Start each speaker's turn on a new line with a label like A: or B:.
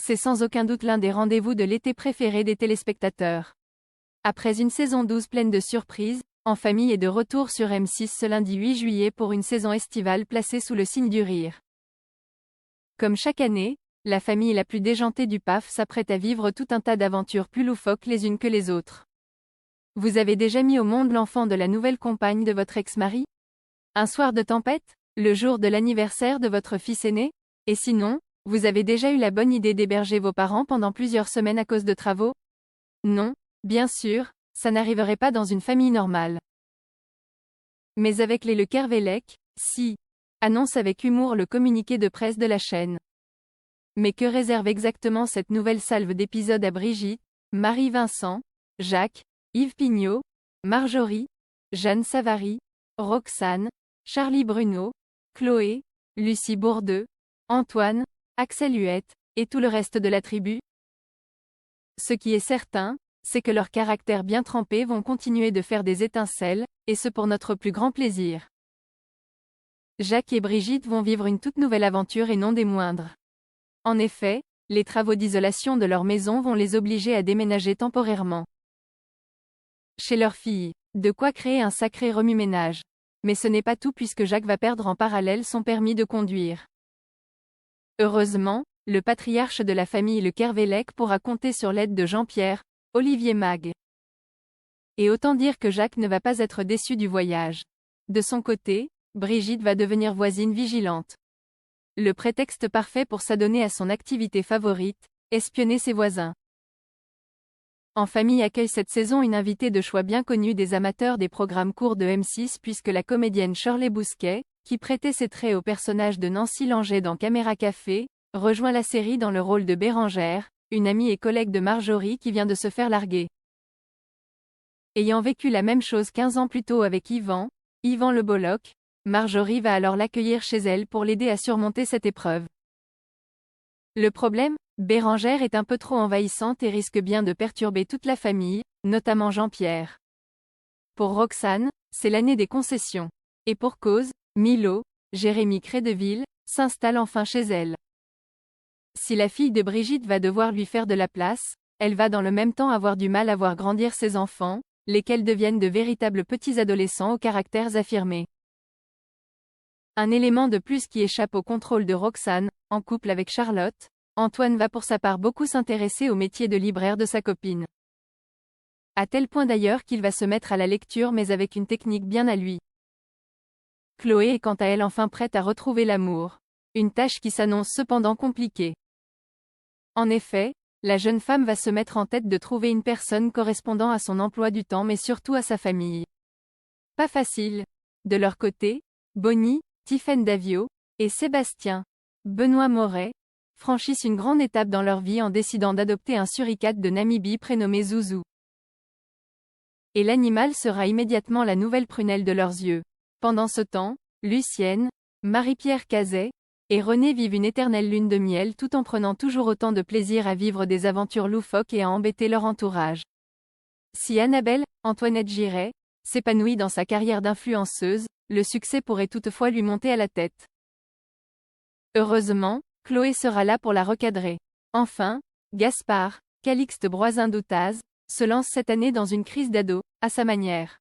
A: c'est sans aucun doute l'un des rendez-vous de l'été préférés des téléspectateurs. Après une saison 12 pleine de surprises, En famille est de retour sur M6 ce lundi 8 juillet pour une saison estivale placée sous le signe du rire. Comme chaque année, la famille la plus déjantée du PAF s'apprête à vivre tout un tas d'aventures plus loufoques les unes que les autres. Vous avez déjà mis au monde l'enfant de la nouvelle compagne de votre ex-mari? Un soir de tempête? Le jour de l'anniversaire de votre fils aîné? Et sinon, vous avez déjà eu la bonne idée d'héberger vos parents pendant plusieurs semaines à cause de travaux? Non, bien sûr, ça n'arriverait pas dans une famille normale. Mais avec les Le Kervelec, si, annonce avec humour le communiqué de presse de la chaîne. Mais que réserve exactement cette nouvelle salve d'épisodes à Brigitte, Marie-Vincent, Jacques, Yves Pignot, Marjorie, Jeanne Savary, Roxane, Charlie Bruno, Chloé, Lucie Bourdeux, Antoine, Axel Huette, et tout le reste de la tribu? Ce qui est certain, c'est que leurs caractères bien trempés vont continuer de faire des étincelles, et ce pour notre plus grand plaisir. Jacques et Brigitte vont vivre une toute nouvelle aventure et non des moindres. En effet, les travaux d'isolation de leur maison vont les obliger à déménager temporairement chez leur fille. De quoi créer un sacré remue-ménage. Mais ce n'est pas tout puisque Jacques va perdre en parallèle son permis de conduire. Heureusement, le patriarche de la famille Le Kervelec pourra compter sur l'aide de Jean-Pierre, Olivier Mag. Et autant dire que Jacques ne va pas être déçu du voyage. De son côté, Brigitte va devenir voisine vigilante. Le prétexte parfait pour s'adonner à son activité favorite, espionner ses voisins. En famille accueille cette saison une invitée de choix bien connue des amateurs des programmes courts de M6 puisque la comédienne Shirley Bousquet, qui prêtait ses traits au personnage de Nancy Langer dans Caméra Café, rejoint la série dans le rôle de Bérangère, une amie et collègue de Marjorie qui vient de se faire larguer. Ayant vécu la même chose 15 ans plus tôt avec Yvan Le Bolloc, Marjorie va alors l'accueillir chez elle pour l'aider à surmonter cette épreuve. Le problème, Bérangère est un peu trop envahissante et risque bien de perturber toute la famille, notamment Jean-Pierre. Pour Roxane, c'est l'année des concessions. Et pour cause, Milo, Jérémy Crédeville, s'installe enfin chez elle. Si la fille de Brigitte va devoir lui faire de la place, elle va dans le même temps avoir du mal à voir grandir ses enfants, lesquels deviennent de véritables petits adolescents aux caractères affirmés. Un élément de plus qui échappe au contrôle de Roxane, en couple avec Charlotte, Antoine va pour sa part beaucoup s'intéresser au métier de libraire de sa copine. À tel point d'ailleurs qu'il va se mettre à la lecture mais avec une technique bien à lui. Chloé est quant à elle enfin prête à retrouver l'amour. Une tâche qui s'annonce cependant compliquée. En effet, la jeune femme va se mettre en tête de trouver une personne correspondant à son emploi du temps mais surtout à sa famille. Pas facile. De leur côté, Bonnie, Tiphaine Davio, et Sébastien, Benoît Moret, franchissent une grande étape dans leur vie en décidant d'adopter un suricate de Namibie prénommé Zouzou. Et l'animal sera immédiatement la nouvelle prunelle de leurs yeux. Pendant ce temps, Lucienne, Marie-Pierre Cazet, et René vivent une éternelle lune de miel tout en prenant toujours autant de plaisir à vivre des aventures loufoques et à embêter leur entourage. Si Annabelle, Antoinette Giray, s'épanouit dans sa carrière d'influenceuse, le succès pourrait toutefois lui monter à la tête. Heureusement, Chloé sera là pour la recadrer. Enfin, Gaspard, Calixte Broisin-Doutaz, se lance cette année dans une crise d'ado, à sa manière.